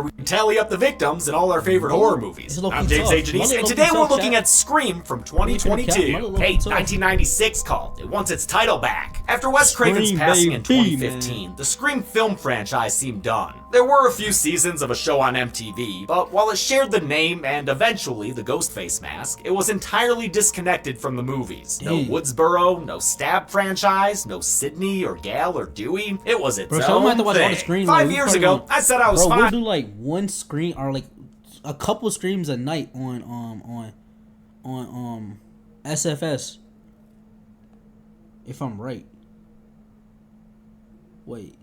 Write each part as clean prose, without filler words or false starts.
We tally up the victims in all our favorite horror movies. I'm James H. and today we're looking at Scream from 2022. Hey, 1996 called. It wants its title back. After Wes Craven's passing in 2015, the Scream film franchise seemed done. There were a few seasons of a show on MTV, but while it shared the name and eventually the Ghostface mask, it was entirely disconnected from the movies. No Woodsboro, no Stab franchise, no Sidney or Gal or Dewey. It was its own thing. 5 years ago, I said I was fine. We'll do like one screen or like a couple streams a night on SFS. If I'm right. Wait.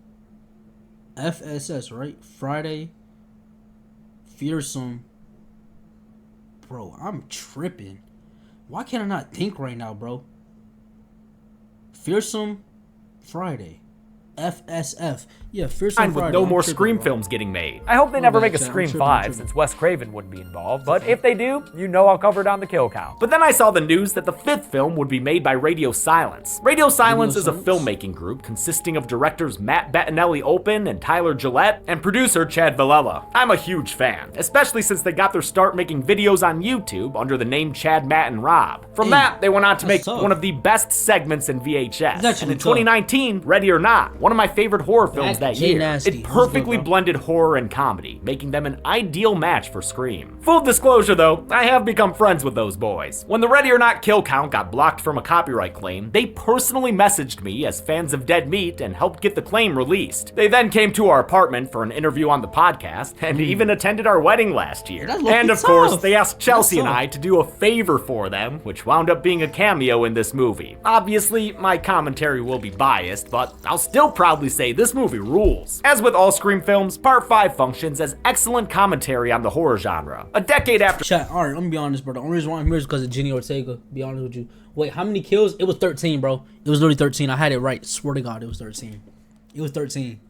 FSS, right? Friday. Fearsome. Bro, I'm tripping. Why can't I not think right now, bro? Fearsome Friday. FSF. Yeah, Fearsome Friday. With no more Scream films getting made. I hope they never make a Scream 5 since Wes Craven wouldn't be involved, but if they do, you know I'll cover it on the kill count. But then I saw the news that the 5th film would be made by Radio Silence. Radio Silence is a filmmaking group consisting of directors Matt Bettinelli-Olpin and Tyler Gillette, and producer Chad Villella. I'm a huge fan, especially since they got their start making videos on YouTube under the name Chad, Matt, and Rob. From that, they went on to make one of the best segments in VHS, and in 2019, Ready or Not, one of my favorite horror films that year. It perfectly blended horror and comedy, making them an ideal match for Scream. Full disclosure though, I have become friends with those boys. When the Ready or Not kill count got blocked from a copyright claim, they personally messaged me as fans of Dead Meat and helped get the claim released. They then came to our apartment for an interview on the podcast and even attended our wedding last year. And of course, they asked Chelsea and I to do a favor for them, which wound up being a cameo in this movie. Obviously, my commentary will be biased, but I'll still proudly say this movie rules. As with all Scream films, Part 5 functions as excellent commentary on the horror genre. A decade after— Chat, alright, let me be honest, bro. The only reason why I'm here is because of Jenny Ortega, be honest with you. Wait, how many kills? It was 13, bro. It was literally 13. I had it right. Swear to God, it was 13. It was 13.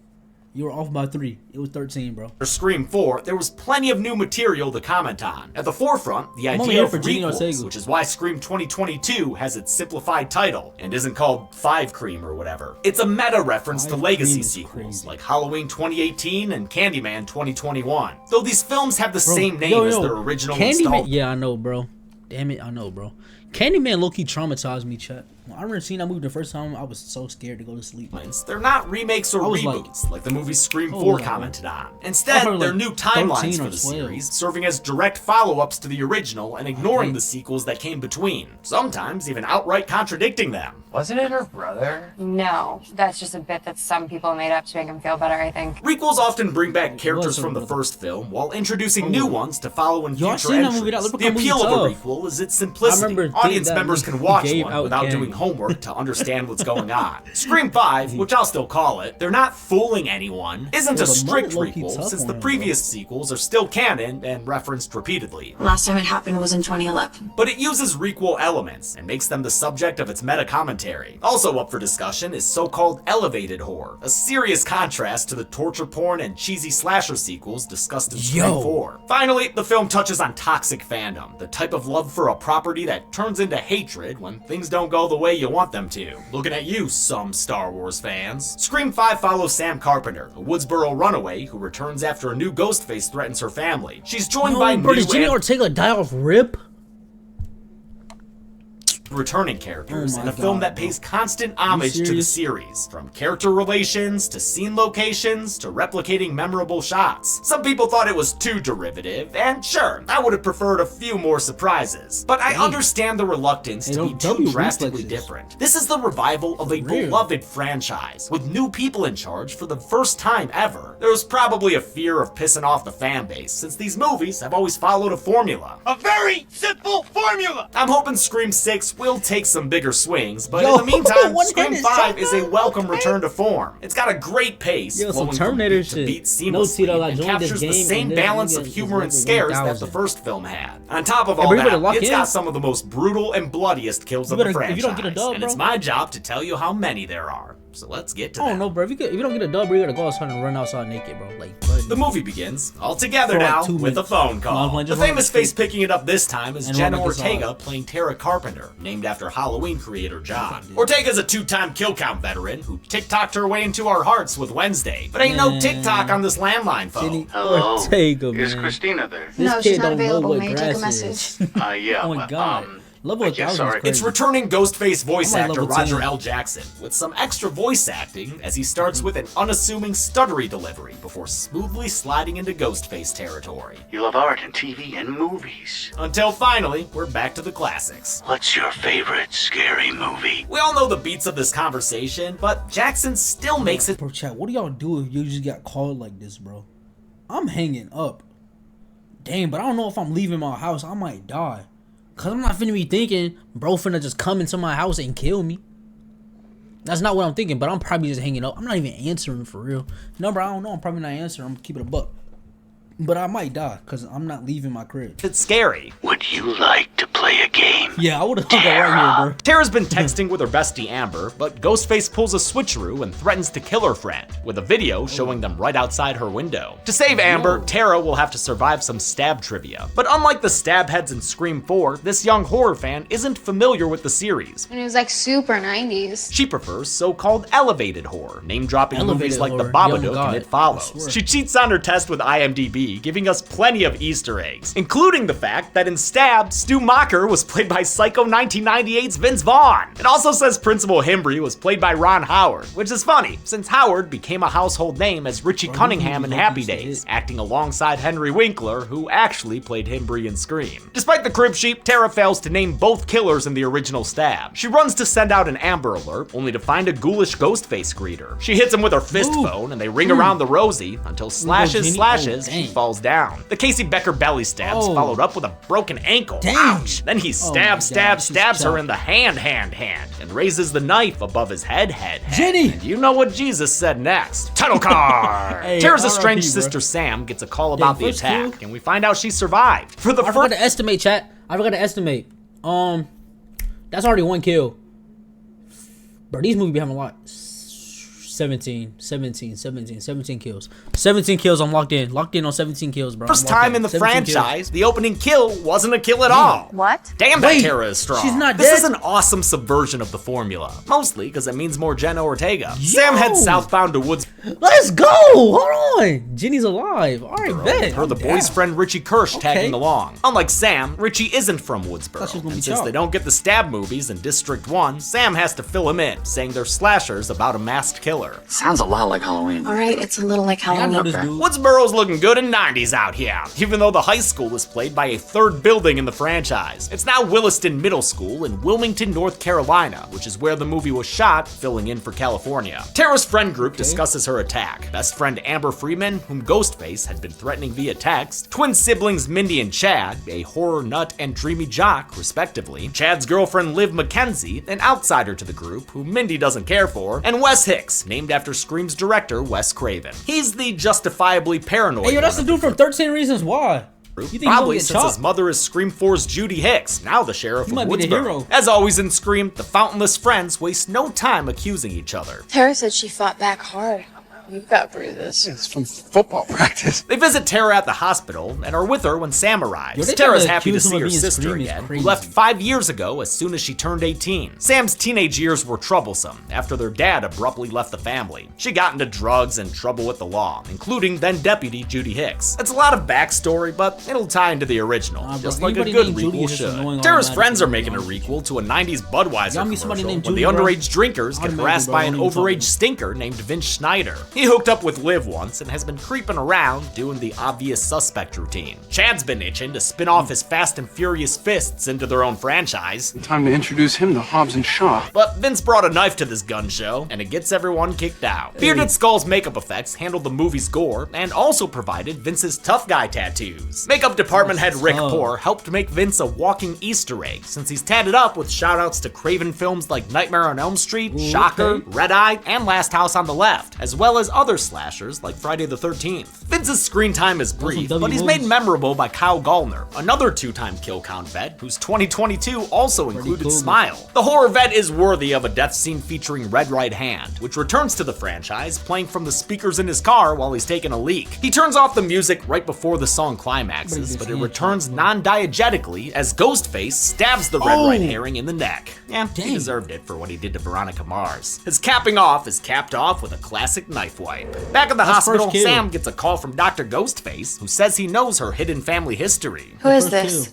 You were off by 3. It was 13, bro. For Scream 4, there was plenty of new material to comment on. At the forefront, the idea of requels, which is why Scream 2022 has its simplified title and isn't called 5 Cream or whatever. It's a meta reference to legacy sequels like Halloween 2018 and Candyman 2021. Though these films have the same name as their original installment. Yeah, I know, bro. Damn it, I know, bro. Candyman low-key traumatized me, chat. When I remember seeing that movie the first time, I was so scared to go to sleep. They're not remakes or reboots like the movie Scream 4 commented on. Instead, they're new timelines for the series, serving as direct follow-ups to the original and ignoring the sequels that came between, sometimes even outright contradicting them. Wasn't it her brother? No, that's just a bit that some people made up to make him feel better, I think. Requels often bring back characters from the first film while introducing new ones to follow in future entries. The appeal of a requel is its simplicity. Audience members can watch one without doing homework to understand what's going on. Scream 5, which I'll still call it, they're not fooling anyone, isn't a strict requel since the previous sequels are still canon and referenced repeatedly. Last time it happened was in 2011. But it uses requel elements and makes them the subject of its meta commentary. Also up for discussion is so-called elevated horror, a serious contrast to the torture porn and cheesy slasher sequels discussed in Scream 4. Finally, the film touches on toxic fandom, the type of love for a property that turns into hatred when things don't go the way you want them to. Looking at you, some Star Wars fans. Scream 5 follows Sam Carpenter, a Woodsboro runaway who returns after a new Ghostface threatens her family. She's joined by new Did Jenny Ortega die off rip? returning characters in a film that pays constant homage to the series, from character relations to scene locations to replicating memorable shots. Some people thought it was too derivative, and sure, I would have preferred a few more surprises, but I understand the reluctance to be too drastically different. This is the revival of a beloved franchise, with new people in charge for the first time ever. There was probably a fear of pissing off the fan base, since these movies have always followed a formula. A very simple formula! I'm hoping Scream 6 will take some bigger swings, but in the meantime, Scream 5 is a welcome return to form. It's got a great pace, flowing from beat to beat seamlessly, and captures the same balance of humor and scares that the first film had. On top of all that, it's got some of the most brutal and bloodiest kills of the franchise, and it's my job to tell you how many there are. so let's get to I that. don't know, bro. If you don't get a dub, bro, you gotta go outside and run outside naked, bro. Like, but The movie begins all together For like now 2 with a minutes. phone call. No, The just run famous the street. face picking it up this time is And Jenna run like this Ortega hard. playing Tara Carpenter, named after Halloween creator John. Ortega's a 2-time kill count veteran who TikToked her way into our hearts with Wednesday. But ain't no Man. TikTok on this landline phone. Jenny Hello? Ortega, man. Is Christina there? This No, kid she's not don't know available. what May I take a grass message? is. Yeah, Oh my but, god. Level I 1000 guess, is sorry. crazy. It's returning Ghostface voice I'm like actor level Roger 10. L. Jackson with some extra voice acting as he starts with an unassuming stuttery delivery before smoothly sliding into Ghostface territory. You love art and TV and movies. Until finally, we're back to the classics. What's your favorite scary movie? We all know the beats of this conversation, but Jackson still makes it Bro, chat, what do y'all do if you just got called like this, bro? I'm hanging up. Damn, but I don't know if I'm leaving my house. I might die. Cause I'm not finna be thinking bro finna just come into my house and kill me. That's not what I'm thinking, but I'm probably just hanging up. I'm not even answering for real. Number, I don't know. I'm probably not answering. I'm keeping a buck. But I might die because I'm not leaving my crib. It's scary. Would you like to play a game? Yeah, I would have hung up right here, bro. Tara's been texting with her bestie Amber, but Ghostface pulls a switcheroo and threatens to kill her friend, with a video showing them right outside her window. To save Amber, Tara will have to survive some stab trivia. But unlike the stab heads in Scream 4, this young horror fan isn't familiar with the series. And it was like super 90s. She prefers so-called elevated horror, name-dropping movies Elevated like The horror. Babadook Yo, God, and It I Follows. swear. She cheats on her test with IMDb, giving us plenty of Easter eggs, including the fact that in Stab, Stu Macher was played by Psycho 1998's Vince Vaughn. It also says Principal Himbry was played by Ron Howard, which is funny, since Howard became a household name as Richie Cunningham in Happy Days, acting alongside Henry Winkler, who actually played Himbry in Scream. Despite the crib sheet, Tara fails to name both killers in the original Stab. She runs to send out an Amber Alert, only to find a ghoulish Ghostface greeter. She hits him with her fist phone, and they ring around the Rosie until slashes, Jenny. she Dang. falls down. The Casey Becker belly stabs followed up with a broken ankle. Dang. Ouch! Then he my stabs God, she's her chopped. in the hand, and raises the knife above his head. Jenny! And you know what Jesus said next. Title card! Hey, Tara's RIP, estranged bro. sister Sam gets a call about the first attack, kill? and we find out she survived. For the I forgot first to estimate, chat. I forgot to estimate. That's already 1 kill. Bro, these movies be having a lot. 17 kills. 17 kills, I'm locked in. Locked in on 17 kills, bro. first I'm locked time in the 17 kills. franchise, the opening kill wasn't a kill at all. What? Damn, that Wait, Tara is strong. she's not This dead? is an awesome subversion of the formula. Mostly because it means more Jenna Ortega. Sam heads southbound to Woods. Let's go! Hold on! Jenny's alive. Alright, bet. Her the I'm boy's down. friend Richie Kirsch tagging Okay. along. Unlike Sam, Richie isn't from Woodsboro. Thought she was gonna And be since chopped. they don't get the Stab movies in District 1, Sam has to fill him in, saying they're slashers about a masked killer. Sounds a lot like Halloween. All right, it's a little like I know Halloween. this dude. Woodsboro's looking good in 90s out here, even though the high school is played by a third building in the franchise. It's now Williston Middle School in Wilmington, North Carolina, which is where the movie was shot, filling in for California. Tara's friend group discusses her attack. Best friend Amber Freeman, whom Ghostface had been threatening via text, twin siblings Mindy and Chad, a horror nut and dreamy jock, respectively, Chad's girlfriend Liv McKenzie, an outsider to the group, who Mindy doesn't care for, and Wes Hicks, named after Scream's director Wes Craven. He's the justifiably paranoid Hey, yo, that's the one dude of from 13 Reasons Why. You think Probably he's since gonna his get chopped? mother is Scream 4's Judy Hicks, now the sheriff of might be the Woodsboro. hero. As always in Scream, the fountainless friends waste no time accusing each other. Tara said she fought back hard. You've got bruises. It's from football practice. They visit Tara at the hospital and are with her when Sam arrives. Yo, they Tara's tryna happy to accuse him see of her being sister Scream is again, who crazy. left 5 years ago as soon as she turned 18. Sam's teenage years were troublesome after their dad abruptly left the family. She got into drugs and trouble with the law, including then deputy Judy Hicks. It's a lot of backstory, but it'll tie into the original, Nah, bro, just like a anybody good named Judy requel is just annoying should. Tara's automatically, friends are to be making a honest with requel to a 90s Budweiser Y'all meet somebody commercial named when the Judy, bro? underage drinkers get Automatically, harassed bro, by I an don't even talk overage about it. stinker named Vince Schneider. He hooked up with Liv once and has been creeping around doing the obvious suspect routine. Chad's been itching to spin off his Fast and Furious fists into their own franchise. Time to introduce him to Hobbs and Shaw. But Vince brought a knife to this gun show, and it gets everyone kicked out. Bearded Skull's makeup effects handled the movie's gore, and also provided Vince's tough guy tattoos. Makeup department head Rick tough. Poor helped make Vince a walking Easter egg, since he's tatted up with shoutouts to Craven films like Nightmare on Elm Street, Shocker, okay. Red Eye, and Last House on the Left, as well as other slashers like Friday the 13th. Vince's screen time is brief, but he's made memorable by Kyle Gallner, another 2-time kill count vet whose 2022 also included Smile. The horror vet is worthy of a death scene featuring Red Right Hand, which returns to the franchise playing from the speakers in his car while he's taking a leak. He turns off the music right before the song climaxes, but it returns non-diegetically as Ghostface stabs the Red Right Herring in the neck. Yeah, he deserved it for what he did to Veronica Mars. His capping off is capped off with a classic knife wipe. Back at the hospital, Sam gets a call from Dr. Ghostface, who says he knows her hidden family history. Who is this?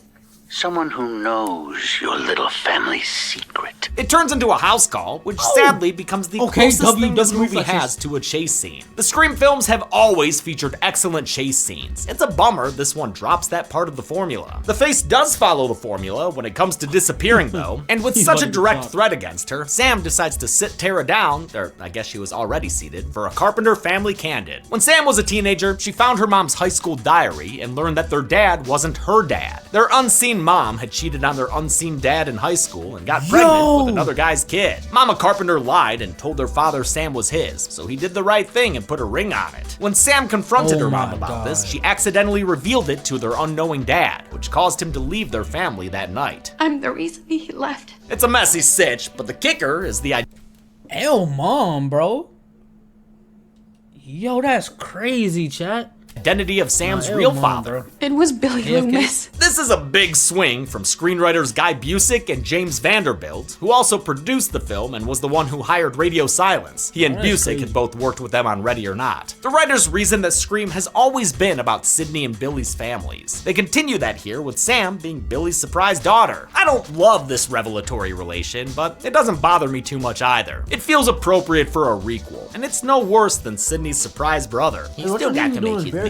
Someone who knows your little family's secret. It turns into a house call, which sadly becomes the closest thing this movie has to a chase scene. The Scream films have always featured excellent chase scenes. It's a bummer this one drops that part of the formula. The face does follow the formula when it comes to disappearing though, and with such a direct threat against her, Sam decides to sit Tara down, or I guess she was already seated, for a Carpenter family candid. When Sam was a teenager, she found her mom's high school diary and learned that their dad wasn't her dad. Their unseen mom had cheated on their unseen dad in high school and got pregnant with another guy's kid. Mama Carpenter lied and told their father Sam was his, so he did the right thing and put a ring on it. When Sam confronted her mom about this, she accidentally revealed it to their unknowing dad, which caused him to leave their family that night. I'm the reason he left. It's a messy sitch, but the kicker is the mom, bro. Yo, that's crazy, chat. identity of Sam's real father. It was Billy Loomis. This is a big swing from screenwriters Guy Busick and James Vanderbilt, who also produced the film and was the one who hired Radio Silence. He and Busick had both worked with them on Ready or Not. The writers reason that Scream has always been about Sidney and Billy's families. They continue that here with Sam being Billy's surprise daughter. I don't love this revelatory relation, but it doesn't bother me too much either. It feels appropriate for a requel, and it's no worse than Sidney's surprise brother. He still got to make it.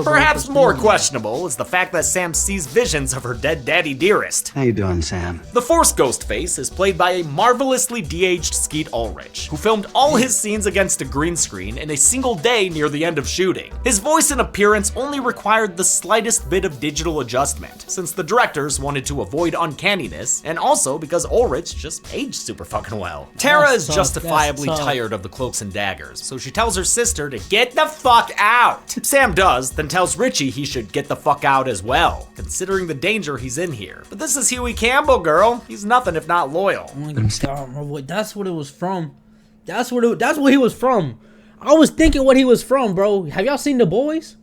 Perhaps more questionable is the fact that Sam sees visions of her dead daddy Dearest. How you doing, Sam? The Force Ghostface is played by a marvelously de-aged Skeet Ulrich, who filmed all his scenes against a green screen in a single day near the end of shooting. His voice and appearance only required the slightest bit of digital adjustment, since the directors wanted to avoid uncanniness, and also because Ulrich just aged super fucking well. Tara is justifiably tired of the cloaks and daggers, so she tells her sister to get the fuck out. Sam does, then tells Richie he should get the fuck out as well, considering the danger he's in here. But this is Huey Campbell, girl. He's nothing if not loyal. Oh my God, that's what it was from. That's what he was from. I was thinking what he was from, bro. Have y'all seen The Boys?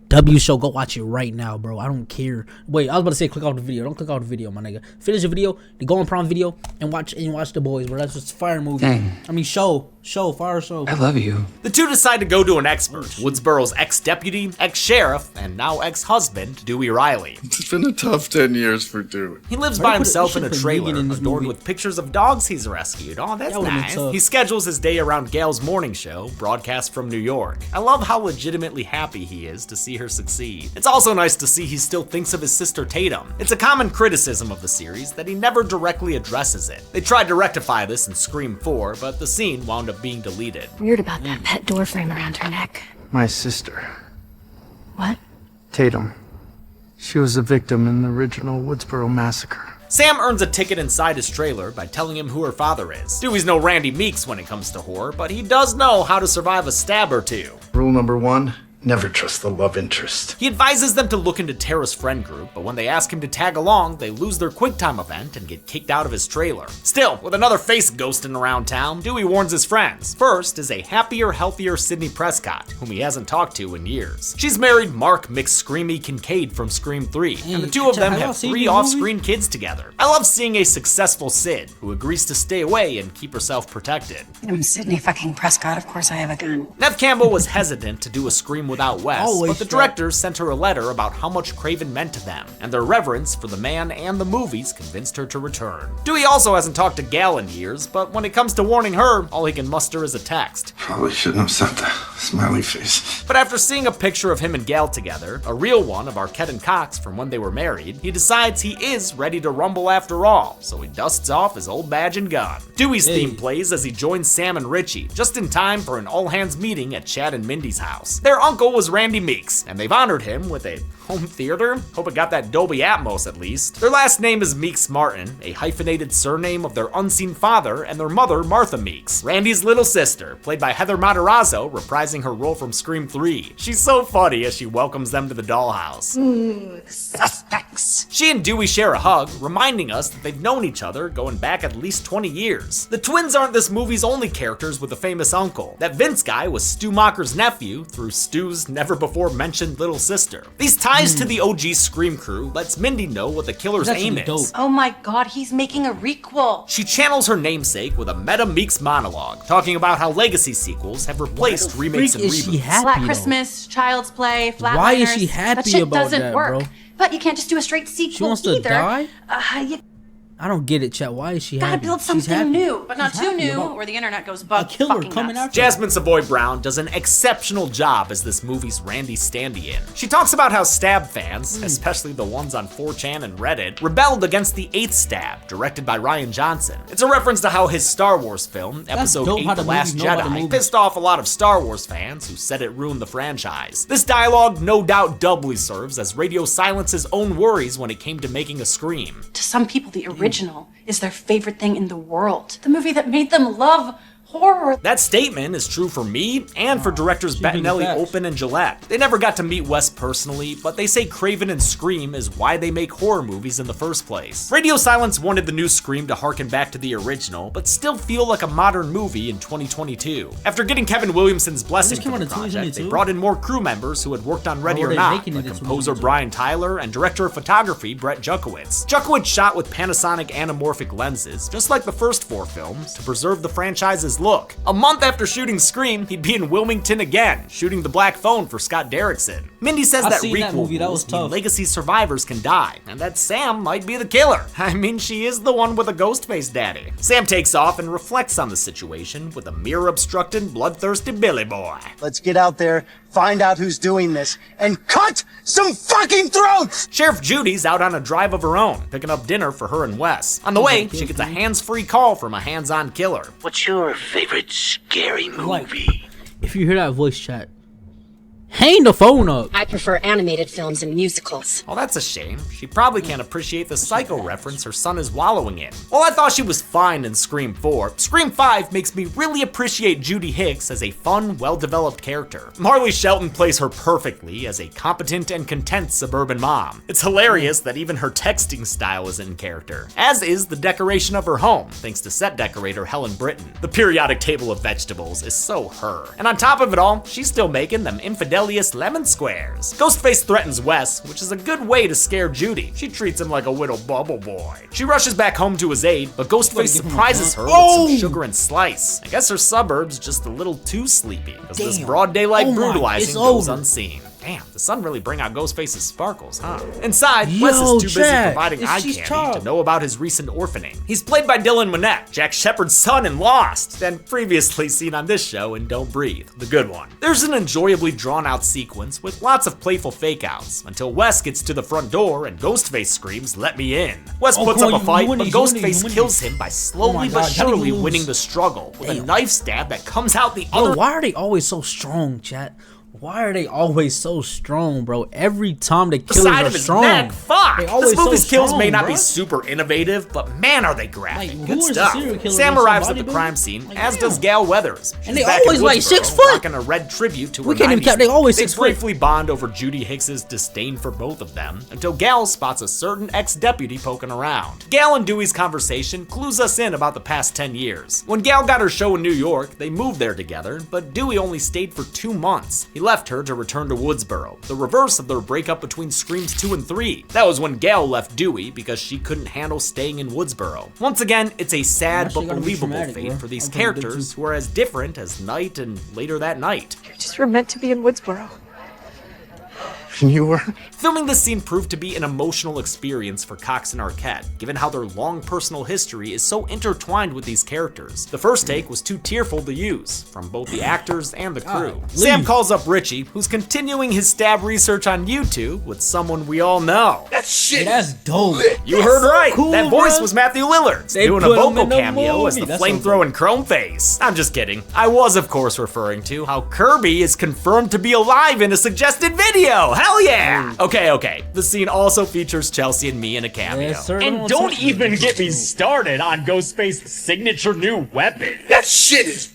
W show, go watch it right now, bro. I don't care. Wait, I was about to say click off the video. Don't click off the video, my nigga. Finish the video, then go on Prime Video and watch The Boys, bro. That's just a fire movie. Dang. I mean fire show. I love you. The two decide to go to an expert, Woodsboro's ex-deputy, ex-sheriff, and now ex-husband, Dewey Riley. It's been a tough 10 years for Dewey. He lives by himself in a trailer, adorned with pictures of dogs he's rescued. Oh, that's nice. He schedules his day around Gail's morning show, broadcast from New York. I love how legitimately happy he is to see her succeed. It's also nice to see he still thinks of his sister Tatum. It's a common criticism of the series that he never directly addresses it. They tried to rectify this in Scream 4, but the scene wound up being deleted. Weird about that pet door frame around her neck. My sister. What? Tatum. She was a victim in the original Woodsboro massacre. Sam earns a ticket inside his trailer by telling him who her father is. Dewey's no Randy Meeks when it comes to horror, but he does know how to survive a stab or two. Rule number 1, never trust the love interest. He advises them to look into Tara's friend group, but when they ask him to tag along, they lose their QuickTime event and get kicked out of his trailer. Still, with another face ghosting around town, Dewey warns his friends. First is a happier, healthier Sidney Prescott, whom he hasn't talked to in years. She's married Mark McScreamy Kincaid from Scream 3, and the two of them have 3 off-screen kids together. I love seeing a successful Sid, who agrees to stay away and keep herself protected. I'm Sidney fucking Prescott, of course I have a gun. Neve Campbell was hesitant to do a Scream without Wes, but the directors sent her a letter about how much Craven meant to them, and their reverence for the man and the movies convinced her to return. Dewey also hasn't talked to Gal in years, but when it comes to warning her, all he can muster is a text. Probably shouldn't have sent the smiley face. But after seeing a picture of him and Gal together, a real one of Arquette and Cox from when they were married, he decides he is ready to rumble after all, so he dusts off his old badge and gun. Dewey's theme plays as he joins Sam and Richie, just in time for an all-hands meeting at Chad and Mindy's house. Their uncle was Randy Meeks, and they've honored him with a home theater? Hope it got that Dolby Atmos at least. Their last name is Meeks Martin, a hyphenated surname of their unseen father and their mother, Martha Meeks, Randy's little sister, played by Heather Matarazzo, reprising her role from Scream 3. She's so funny as she welcomes them to the dollhouse. Ooh, suspects. She and Dewey share a hug, reminding us that they've known each other going back at least 20 years. The twins aren't this movie's only characters with a famous uncle. That Vince guy was Stu Macher's nephew through Stu's never-before-mentioned little sister. These ties to the OG Scream crew lets Mindy know what the killer's aim is. Oh my god, he's making a requel. She channels her namesake with a meta Meeks monologue, talking about how legacy sequels have replaced remakes and reboots. Black Christmas, Child's Play, Flatliners. Why is she happy about that, work. bro? But you can't just do a straight sequel She wants either. to die? You I don't get it, chat. Why is she gotta happy? build She's something happy. new, but not She's too happy new, about or the internet goes bug a killer fucking coming nuts. after her. Jasmine Savoy Brown does an exceptional job as this movie's Randy stand-in. She talks about how Stab fans, especially the ones on 4chan and Reddit, rebelled against the 8th Stab, directed by Rian Johnson. It's a reference to how his Star Wars film, Episode 8 The Last Jedi, pissed off a lot of Star Wars fans who said it ruined the franchise. This dialogue no doubt doubly serves as Radio Silence's own worries when it came to making a Scream. To some people, the original is their favorite thing in the world. The movie that made them love horror. That statement is true for me and for directors Bettinelli, Open, and Gillette. They never got to meet Wes personally, but they say Craven and Scream is why they make horror movies in the first place. Radio Silence wanted the new Scream to harken back to the original, but still feel like a modern movie in 2022. After getting Kevin Williamson's blessing for the project, they brought in more crew members who had worked on Ready or Not, like composer Brian Tyler and director of photography Brett Jukowitz. Jukowitz shot with Panasonic anamorphic lenses, just like the first 4 films, to preserve the franchise's look. A month after shooting Scream, he'd be in Wilmington again, shooting The Black Phone for Scott Derrickson. Mindy says that requel rules mean legacy survivors can die, and that Sam might be the killer. I mean, she is the one with a ghost face daddy. Sam takes off and reflects on the situation with a mirror-obstructing, bloodthirsty Billy boy. Let's get out there, find out who's doing this, and cut some fucking throats! Sheriff Judy's out on a drive of her own, picking up dinner for her and Wes. On the way, she gets a hands-free call from a hands-on killer. What's your favorite scary movie? If you hear that voice chat, hang the phone up. I prefer animated films and musicals. Well, that's a shame. She probably can't appreciate the Psycho reference her son is wallowing in. Well, I thought she was fine in Scream 4. Scream 5 makes me really appreciate Judy Hicks as a fun, well-developed character. Marley Shelton plays her perfectly as a competent and content suburban mom. It's hilarious that even her texting style is in character, as is the decoration of her home, thanks to set decorator Helen Britton. The periodic table of vegetables is so her. And on top of it all, she's still making them infidel lemon squares. Ghostface threatens Wes, which is a good way to scare Judy. She treats him like a little bubble boy. She rushes back home to his aid, but Ghostface surprises her with some sugar and slice. I guess her suburb's just a little too sleepy, because this broad daylight brutalizing goes unseen. Damn, the sun really bring out Ghostface's sparkles, huh? Inside, Wes is too busy providing eye candy to know about his recent orphaning. He's played by Dylan Minnette, Jack Shepard's son in Lost, and previously seen on this show in Don't Breathe, the good one. There's an enjoyably drawn-out sequence with lots of playful fake-outs, until Wes gets to the front door and Ghostface screams, "Let me in." Wes puts up a fight, but Ghostface kills him by slowly but surely winning the struggle with a knife stab that comes out the other. Why are they always so strong, chat? Why are they always so strong, bro? Every time the killers side are of his strong. neck. Fuck! This movie's kills may not bro. be super innovative, but man are they graphic. Like, good who is stuff. the serial killer Sam in arrives at somebody, the bro? crime scene, Like, as damn. does Gal Weathers. And She's they back in always like Woodsboro, 6 foot. rocking a red tribute to We her can't even 90s count. They always They 6 foot. briefly bond over Judy Hicks's disdain for both of them, until Gal spots a certain ex-deputy poking around. Gal and Dewey's conversation clues us in about the past 10 years. When Gal got her show in New York, they moved there together, but Dewey only stayed for 2 months. He left her to return to Woodsboro, the reverse of their breakup between Screams 2 and 3. That was when Gal left Dewey because she couldn't handle staying in Woodsboro. Once again, it's a sad but believable fate for these characters who are as different as night and later that night. Just were meant to be in Woodsboro. And you were? Filming this scene proved to be an emotional experience for Cox and Arquette, given how their long personal history is so intertwined with these characters. The first take was too tearful to use, from both the actors and the crew. Sam calls up Richie, who's continuing his stab research on YouTube with someone we all know. That shit. That's dope. You heard right. Cool, That voice bro. was Matthew Lillard, They doing a put him vocal in the cameo as the movie. That's so flamethrowing Chrome Face. I'm just kidding. I was, of course, referring to how Kirby is confirmed to be alive in a suggested video. Hell Hell yeah! Okay. The scene also features Chelsea and me in a cameo. Yes, sir. And don't even get me started on Ghostface's signature new weapon. That shit is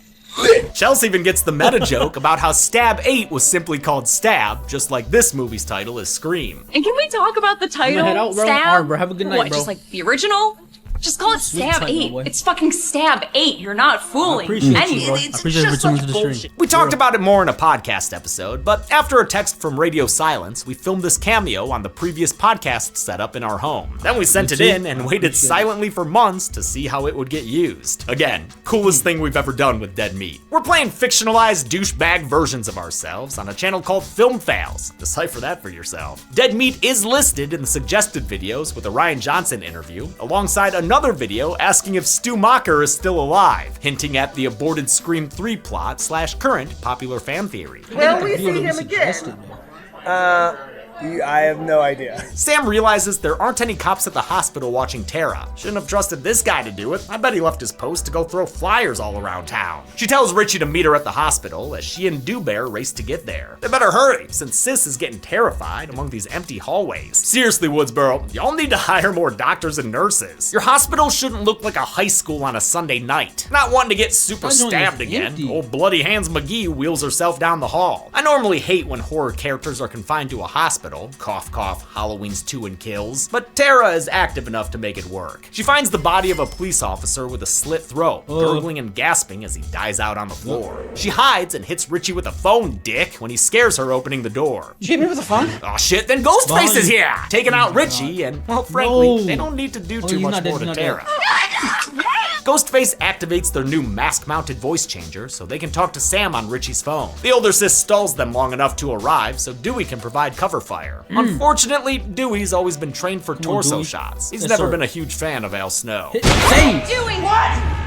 Chelsea even gets the meta joke about how Stab 8 was simply called Stab, just like this movie's title is Scream. And can we talk about the title? head out, bro. Stab? Alright, bro. Have a good night, What, bro. just like the original? Just call it Sweet Stab title, 8. boy. It's fucking Stab 8. You're not fooling appreciate anyone. you, bro. I appreciate you for tuning to the stream. We talked about it more in a podcast episode, but after a text from Radio Silence, we filmed this cameo on the previous podcast setup in our home. Then we sent it in and waited silently for months to see how it would get used. Again, coolest thing we've ever done with Dead Meat. We're playing fictionalized douchebag versions of ourselves on a channel called Film Fails. Decipher that for yourself. Dead Meat is listed in the suggested videos with a Ryan Johnson interview, alongside another video asking if Stu Macher is still alive, hinting at the aborted Scream 3 plot / current popular fan theory. Will we see him again? I have no idea. Sam realizes there aren't any cops at the hospital watching Tara. Shouldn't have trusted this guy to do it. I bet he left his post to go throw flyers all around town. She tells Richie to meet her at the hospital as she and Bear race to get there. They better hurry, since Sis is getting terrified among these empty hallways. Seriously, Woodsboro, y'all need to hire more doctors and nurses. Your hospital shouldn't look like a high school on a Sunday night. Not wanting to get super stabbed again, old Bloody Hands McGee wheels herself down the hall. I normally hate when horror characters are confined to a hospital. Cough, cough, Halloween's 2 and kills. But Tara is active enough to make it work. She finds the body of a police officer with a slit throat, gurgling and gasping as he dies out on the floor. She hides and hits Richie with a phone, dick, when he scares her opening the door. You hit me with a phone? Oh shit, then Ghostface is here! Taking out Richie, and, well, frankly, they don't need to do too much more to Tara. Ghostface activates their new mask-mounted voice changer so they can talk to Sam on Richie's phone. The older sis stalls them long enough to arrive so Dewey can provide cover fire. Unfortunately, Dewey's always been trained for torso shots. He's never been a huge fan of Al Snow. Doing what?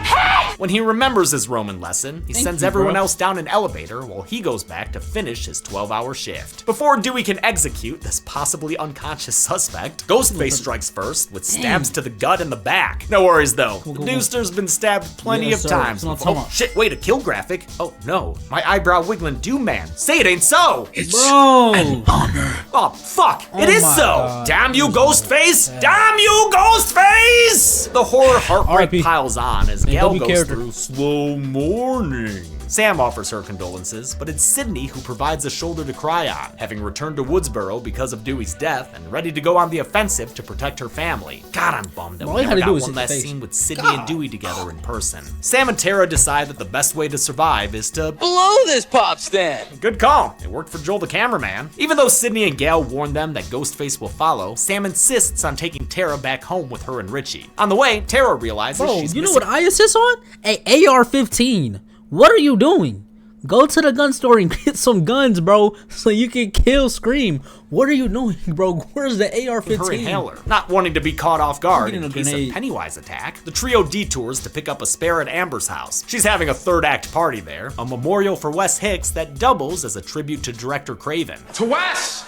When he remembers his Roman lesson, he sends everyone else down an elevator while he goes back to finish his 12-hour shift. Before Dewey can execute this possibly unconscious suspect, Ghostface strikes first with stabs to the gut and the back. No worries though, the Dewster's been stabbed plenty of times. Oh shit, wait, a kill graphic? Oh no, my eyebrow wiggling doom man. Say it ain't so! It's an honor. Oh fuck, it is so! God. Damn you, Ghostface! Damn you, Ghostface! The horror heartbreak piles on as Gail goes through slow mourning. Sam offers her condolences, but it's Sydney who provides a shoulder to cry on, having returned to Woodsboro because of Dewey's death and ready to go on the offensive to protect her family. God, I'm bummed that we never got one last scene with Sydney and Dewey together in person. Sam and Tara decide that the best way to survive is to Blow this pop stand. Good call. It worked for Joel the cameraman. Even though Sydney and Gail warn them that Ghostface will follow, Sam insists on taking Tara back home with her and Richie. On the way, Tara realizes she's you know missing. what I assist on? A AR-15. What are you doing? Go to the gun store and get some guns, bro, so you can kill Scream. What are you doing, bro? Where's the AR-15? Her inhaler. Not wanting to be caught off guard in case grenade. of Pennywise attack, the trio detours to pick up a spare at Amber's house. She's having a third act party there, a memorial for Wes Hicks that doubles as a tribute to director Craven. To Wes!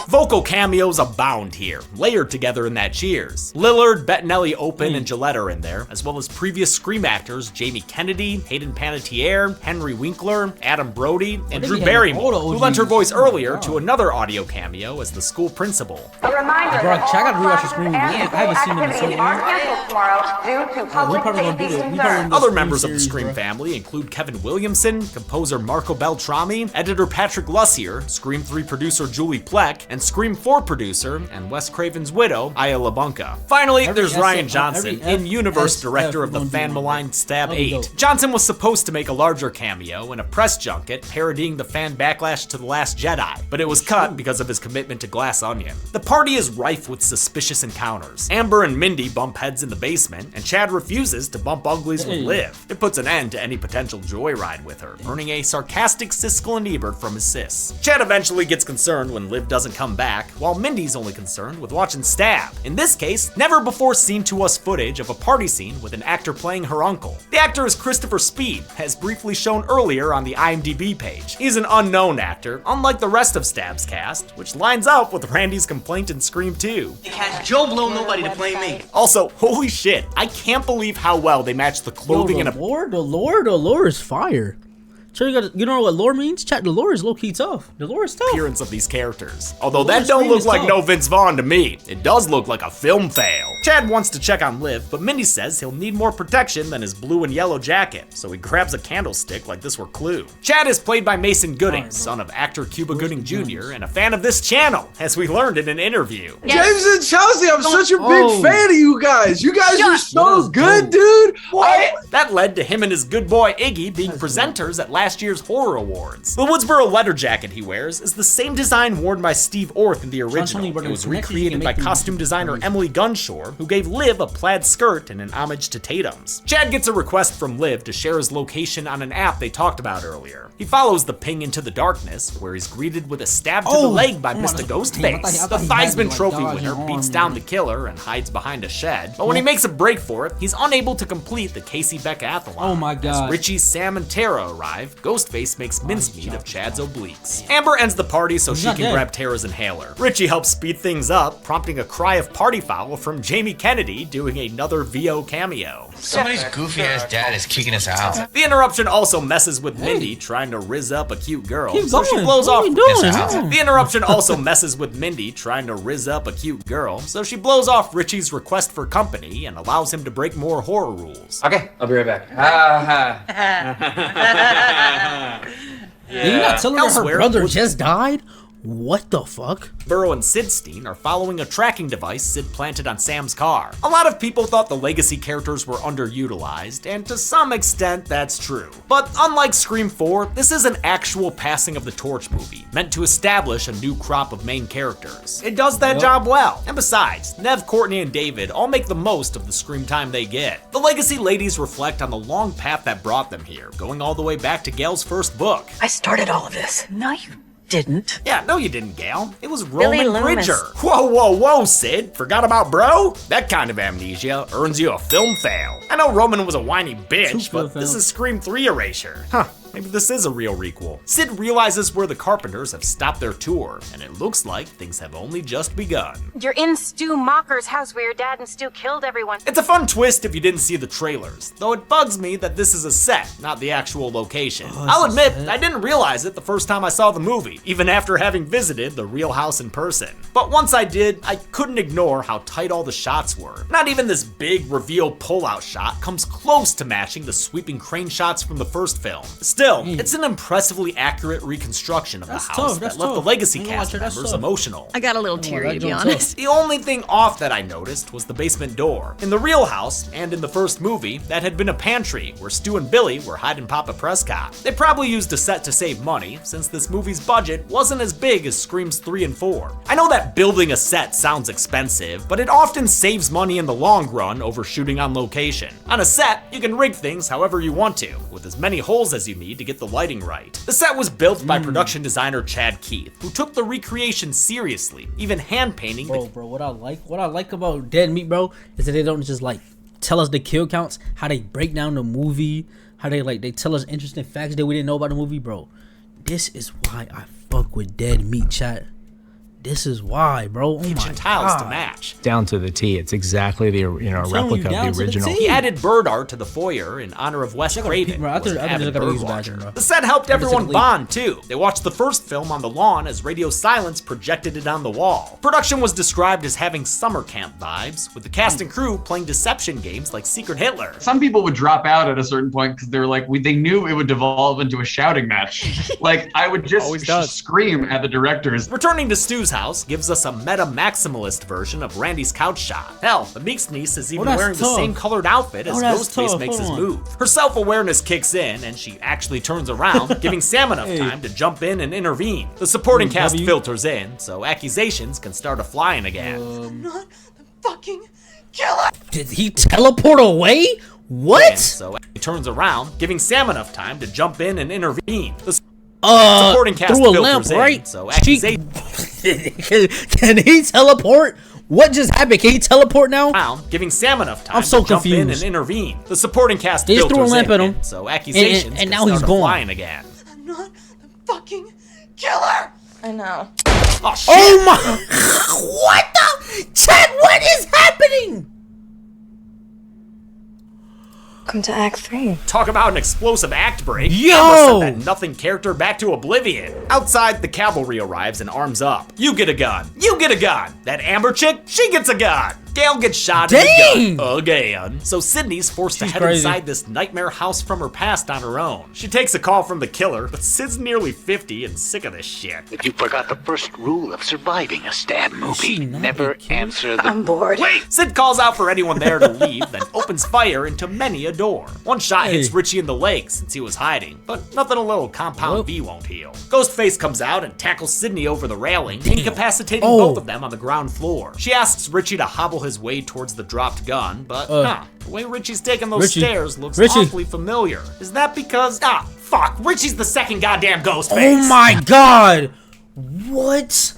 Vocal cameos abound here, layered together in that Cheers. Lillard, Bettinelli, Open, and Gillette are in there, as well as previous Scream actors Jamie Kennedy, Hayden Panettiere, Henry Winkler, Adam Brody, and Drew Barrymore, who lent her voice earlier to another audio cameo as the school principal. Bro, I gotta rewatch the Scream movie. I haven't seen them in so long. We probably gonna do it. Other members of the Scream family include Kevin Williamson, composer Marco Beltrami, editor Patrick Lussier, Scream 3 producer Julie Plec, and Scream 4 producer and Wes Craven's widow, Aya LaBunca. Finally, there's Ryan Johnson, in-universe director of the fan-maligned Stab 8. Johnson was supposed to make a larger cameo in a press junket parodying the fan backlash to The Last Jedi, but it was cut because of his commitment to Glass Onion. The party is rife with suspicious encounters. Amber and Mindy bump heads in the basement, and Chad refuses to bump uglies with Liv. It puts an end to any potential joyride with her, earning a sarcastic Siskel and Ebert from his sis. Chad eventually gets concerned when Liv doesn't come back, while Mindy's only concerned with watching Stab. In this case, never before seen to us footage of a party scene with an actor playing her uncle. The actor is Christopher Speed, as briefly shown earlier on the IMDb page. He's an unknown actor, unlike the rest of Stab's cast, which lines up with Randy's complaint in Scream 2. Joe blow nobody to play me. Also, holy shit, I can't believe how well they matched the clothing and the lore is fire. So you know what lore means? Chat, the lore is low-key tough. The lore is tough. Appearance of these characters. Although that don't look like no Vince Vaughn to me. It does look like a film fail. Chad wants to check on Liv, but Mindy says he'll need more protection than his blue and yellow jacket, so he grabs a candlestick like this were Clue. Chad is played by Mason Gooding, son of actor Cuba Gooding Jr. and a fan of this channel, as we learned in an interview. James and Chelsea, I'm such a big fan of you guys. You guys are so good, dude. What? That led to him and his good boy Iggy being presenters at last year's Horror Awards. The Woodsboro leather jacket he wears is the same design worn by Steve Orth in the original. It was recreated by costume designer Emily Gunshore, who gave Liv a plaid skirt in an homage to Tatum's. Chad gets a request from Liv to share his location on an app they talked about earlier. He follows the ping into the darkness, where he's greeted with a stab to the leg by Mr. Ghostface. The Theismann Trophy winner beats down the killer and hides behind a shed, but when he makes a break for it, he's unable to complete the Casey Beck-athlon. Oh my god. As Richie, Sam, and Tara arrive, Ghostface makes mincemeat of Chad's obliques. Amber ends the party so she can grab Tara's inhaler. Richie helps speed things up, prompting a cry of party foul from Jamie Kennedy doing another VO cameo. Somebody's goofy ass dad is kicking us out. The interruption also messes with Mindy trying to rizz up a cute girl, Keep so she going. blows What off. are we doing? The interruption also messes with Mindy trying to rizz up a cute girl, so she blows off Richie's request for company and allows him to break more horror rules. Okay, I'll be right back. Did you not tell her her brother just died? What the fuck? Burrow and Sidstein are following a tracking device Sid planted on Sam's car. A lot of people thought the legacy characters were underutilized, and to some extent that's true. But unlike Scream 4, this is an actual passing of the torch movie, meant to establish a new crop of main characters. It does that job well, and besides, Nev, Courtney, and David all make the most of the screen time they get. The legacy ladies reflect on the long path that brought them here, going all the way back to Gail's first book. I started all of this. No, you Didn't. Yeah, no you didn't, Gail. It was Billy Roman Loomis. Bridger. Whoa, Sid. Forgot about bro? That kind of amnesia earns you a film fail. I know Roman was a whiny bitch, but this is Scream 3 erasure. Huh. Maybe this is a real requel. Sid realizes where the Carpenters have stopped their tour, and it looks like things have only just begun. You're in Stu Mocker's house where your dad and Stu killed everyone. It's a fun twist if you didn't see the trailers, though it bugs me that this is a set, not the actual location. I'll admit, I didn't realize it the first time I saw the movie, even after having visited the real house in person. But once I did, I couldn't ignore how tight all the shots were. Not even this big reveal pull-out shot comes close to matching the sweeping crane shots from the first film. Still, it's an impressively accurate reconstruction of the house that left the legacy cast members emotional. I got a little teary, to be honest. The only thing off that I noticed was the basement door. In the real house, and in the first movie, that had been a pantry where Stu and Billy were hiding Papa Prescott. They probably used a set to save money, since this movie's budget wasn't as big as Screams 3 and 4. I know that building a set sounds expensive, but it often saves money in the long run over shooting on location. On a set, you can rig things however you want to, with as many holes as you need to get the lighting right. The set was built by production designer Chad Keith, who took the recreation seriously, even hand painting. Bro, what I like about Dead Meat, bro, is that they don't just like tell us the kill counts, how they break down the movie, how they tell us interesting facts that we didn't know about the movie, bro. This is why I fuck with Dead Meat, chat. This is why, bro. Oh kitchen my tiles God. to match. Down to the T. It's exactly the replica of the original. He added bird art to the foyer in honor of Wes Craven. The set helped everyone bond too. They watched the first film on the lawn as Radio Silence projected it on the wall. Production was described as having summer camp vibes, with the cast and crew playing deception games like Secret Hitler. Some people would drop out at a certain point because they were like, they knew it would devolve into a shouting match. Like I would just scream at the directors. Returning to Stu's house gives us a meta maximalist version of Randy's couch shot. Hell, the Meeks niece is even wearing the same colored outfit as Ghostface makes his move. Her self-awareness kicks in and she actually turns around, giving Sam enough time to jump in and intervene. The supporting cast filters in, so accusations can start a-flying again. I'm not the fucking killer. Did he teleport away? What? So he turns around, giving Sam enough time to jump in and intervene. The supporting cast through a filters lamp, in, right? so accusations Can he teleport? What just happened? Can he teleport now? Giving Sam enough time I'm so to jump in confused. and intervene. The supporting cast They just threw a filters lamp in, at him, so accusations and can now he's start gone. flying again. I'm not the fucking killer. I know. Oh shit! Oh my! What the? Chat, what is happening? Welcome to Act 3. Talk about an explosive act break. Yo! Amber sent that nothing character back to oblivion. Outside, the cavalry arrives and arms up. You get a gun. You get a gun. That Amber chick, she gets a gun. Gail gets shot in the gun again. So Sydney's forced to head inside this nightmare house from her past on her own. She takes a call from the killer, but Sid's nearly 50 and sick of this shit. But you forgot the first rule of surviving a stab movie. Never answer the... I'm bored. Wait! Sid calls out for anyone there to leave, then opens fire into many a door. One shot hits Richie in the leg since he was hiding, but nothing a little compound V won't heal. Ghostface comes out and tackles Sydney over the railing, incapacitating both of them on the ground floor. She asks Richie to hobble his way towards the dropped gun, but the way Richie's taking those stairs looks awfully familiar. Is that because, fuck, Richie's the second goddamn Ghostface. Oh my god! What?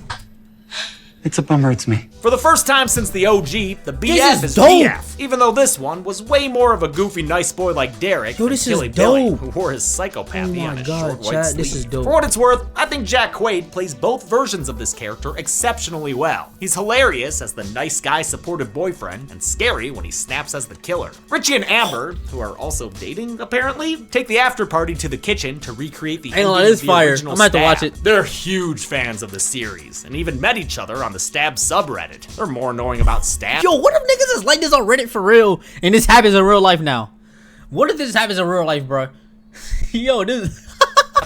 It's a bummer it's me. For the first time since the OG, the BF is BF. Even though this one was way more of a goofy nice boy like Derek, this Billy is Billy, dope. who wore his psychopathy on his God, short white chat, sleeve. this is dope. For what it's worth, I think Jack Quaid plays both versions of this character exceptionally well. He's hilarious as the nice guy supportive boyfriend, and scary when he snaps as the killer. Richie and Amber, who are also dating apparently, take the after party to the kitchen to recreate the ending of the original I'm gonna have to watch it. They're huge fans of the series, and even met each other on the Stab subreddit. They're more annoying about Stab. Yo, what if niggas is like this on Reddit for real, and this happens in real life now? What if this happens in real life, bro? Yo, this...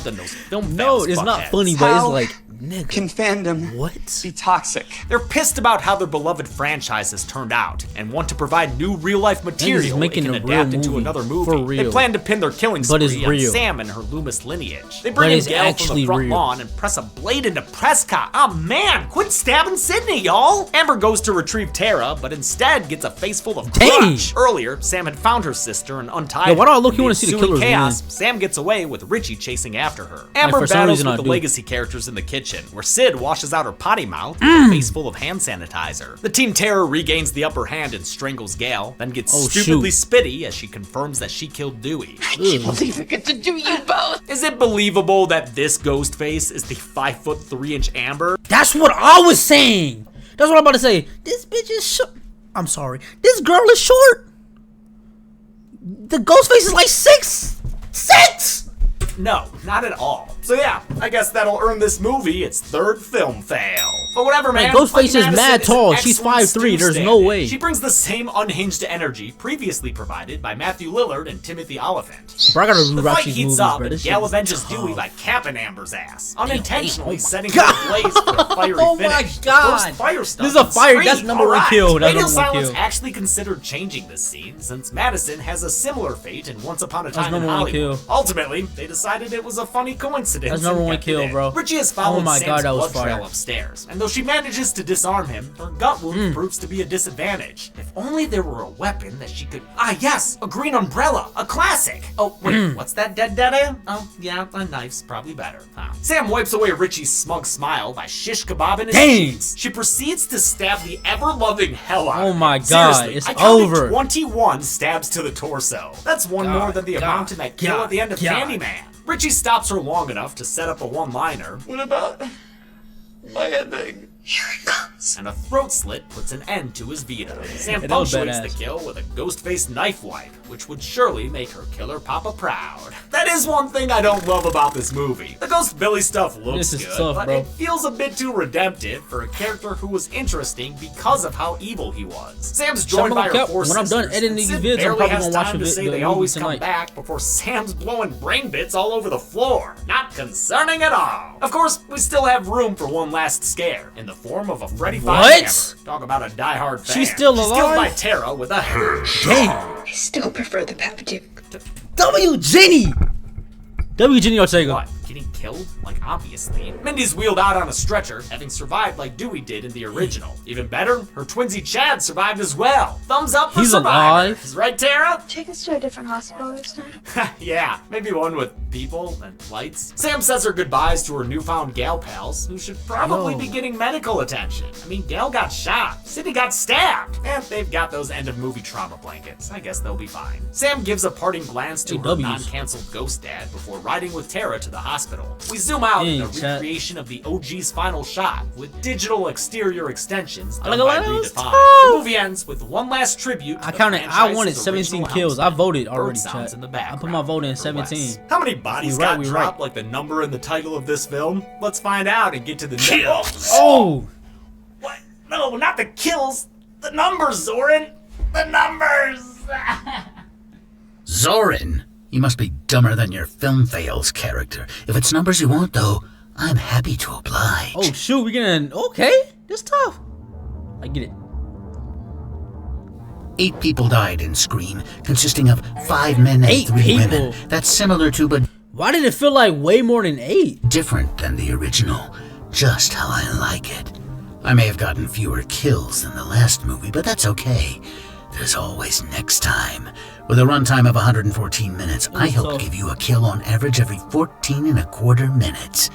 No, it's not funny, but it's like, nigga. Can fandom be toxic? They're pissed about how their beloved franchise has turned out and want to provide new real-life material they can adapt into another movie. They plan to pin their killing spree on Sam and her Loomis lineage. They bring in Gail from the front lawn and press a blade into Prescott. Oh man, quit stabbing Sydney, y'all! Amber goes to retrieve Tara, but instead gets a face full of crutch. Earlier, Sam had found her sister and untied her. Why do I look? You want to see the killers? Chaos, Sam gets away with Richie chasing after her. Amber battles with the legacy characters in the kitchen, where Sid washes out her potty mouth with a face full of hand sanitizer. The Team Terror regains the upper hand and strangles Gail, then gets stupidly spitty as she confirms that she killed Dewey. I can't believe I get to do you both. Is it believable that this Ghostface is the 5'3" Amber? That's what I was saying. That's what I'm about to say. This bitch is short. I'm sorry. This girl is short. The Ghostface is like 6'6". No, not at all. So yeah, I guess that'll earn this movie its third film fail. But whatever, man. Ghostface is mad tall. She's 5'3". There's no way. She brings the same unhinged energy previously provided by Matthew Lillard and Timothy Oliphant. Bro, I gotta the rewatch fight these heats movies, up, bro. and This Gail shit is avenges tough. Dewey by capping Amber's ass, unintentionally setting God. her ablaze for a fiery Oh finish. my God. First fire stuff. This is a fire. That's number one kill. That's Radio number one Silence kill. actually considered changing this scene since Madison has a similar fate in Once Upon a Time in number one Hollywood. kill. Ultimately, they decided it was a funny coincidence. That's number and one kept it kill, in. bro. Richie has followed Sam's that was blood trail fire. upstairs, and though she manages to disarm him, her gut wound proves to be a disadvantage. If only there were a weapon that she could. Ah, yes, a green umbrella, a classic. Oh wait, what's that dead daddy? Oh yeah, a knife's probably better. Sam wipes away Richie's smug smile by shish kebab in his cheeks. She proceeds to stab the ever-loving hell out of him. Oh my God, Seriously, it's I counted over. 21 stabs to the torso. That's one more than the amount in that kill at the end of Candyman. Richie stops her long enough to set up a one-liner. What about my ending? Here it comes. And a throat slit puts an end to his Vita. Sam punctuates the kill with a ghost-faced knife wipe, which would surely make her killer papa proud. That is one thing I don't love about this movie. The Ghost Billy stuff looks good, tough, but bro. it feels a bit too redemptive for a character who was interesting because of how evil he was. Sam's joined by her four when I'm sisters, done editing and these Sid vids, I'm barely probably has gonna watch time to say the they movie always come tonight. back before Sam's blowing brain bits all over the floor. Not concerning at all. Of course, we still have room for one last scare in the form of a Freddy Five Hammer. Talk about a diehard fan. She's still alive? She's killed by Tara with a Damn. I still prefer the Babadook. W. Jenny Ortega. What? Getting killed? Like, obviously. Mindy's wheeled out on a stretcher, having survived like Dewey did in the original. Even better, her twinsy Chad survived as well. Thumbs up for He's Survivor. alive? Right, Tara? Take us to a different hospital this time. Yeah, maybe one with people and lights. Sam says her goodbyes to her newfound gal pals, who should probably be getting medical attention. I mean, Gal got shot, Sydney got stabbed, and they've got those end-of-movie trauma blankets. I guess they'll be fine. Sam gives a parting glance to her non-canceled ghost dad before riding with Tara to the hospital. kill. We zoom out in a recreation of the OG's final shot with digital exterior extensions done by Redefine. The movie ends with one last tribute. I wanted 17 kills. I voted already, chat. I put my vote in 17. How many bodies got dropped like the number in the title of this film? Let's find out and get to the kills. Oh! What? No, not the kills. The numbers, Zoran. The numbers. Zoran, you must be dumber than your film fails character. If it's numbers you want, though, I'm happy to oblige. Oh shoot, we getting okay. This tough. I get it. 8 people died in Scream, consisting of 5 men and 3 women. That's similar to, but why did it feel like way more than 8? Different than the original. Just how I like it. I may have gotten fewer kills than the last movie, but that's okay. There's always next time. With a runtime of 114 minutes, I hope to give you a kill on average every 14¼ minutes.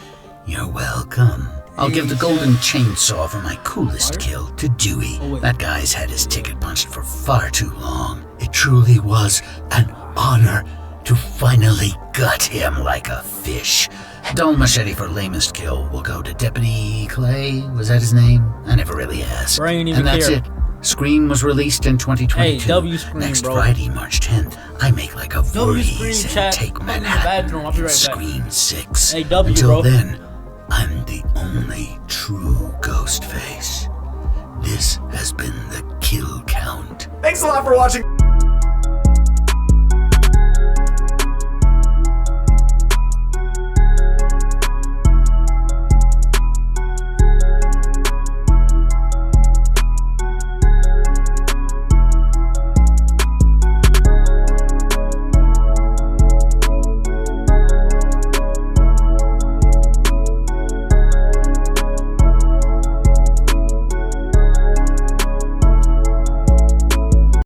You're welcome. I'll give the golden chainsaw for my coolest kill to Dewey. That guy's had his ticket punched for far too long. It truly was an honor to finally gut him like a fish. Dull machete for lamest kill will go to Deputy Clay. Was that his name? I never really asked. And that's it. Scream was released in 2022. Hey, W Scream, Next bro. Friday, March 10th, I make like a breeze and take Manhattan I'll be right Scream back. 6. Hey, W, Until bro. then, I'm the only true Ghostface. This has been the Kill Count. Thanks a lot for watching.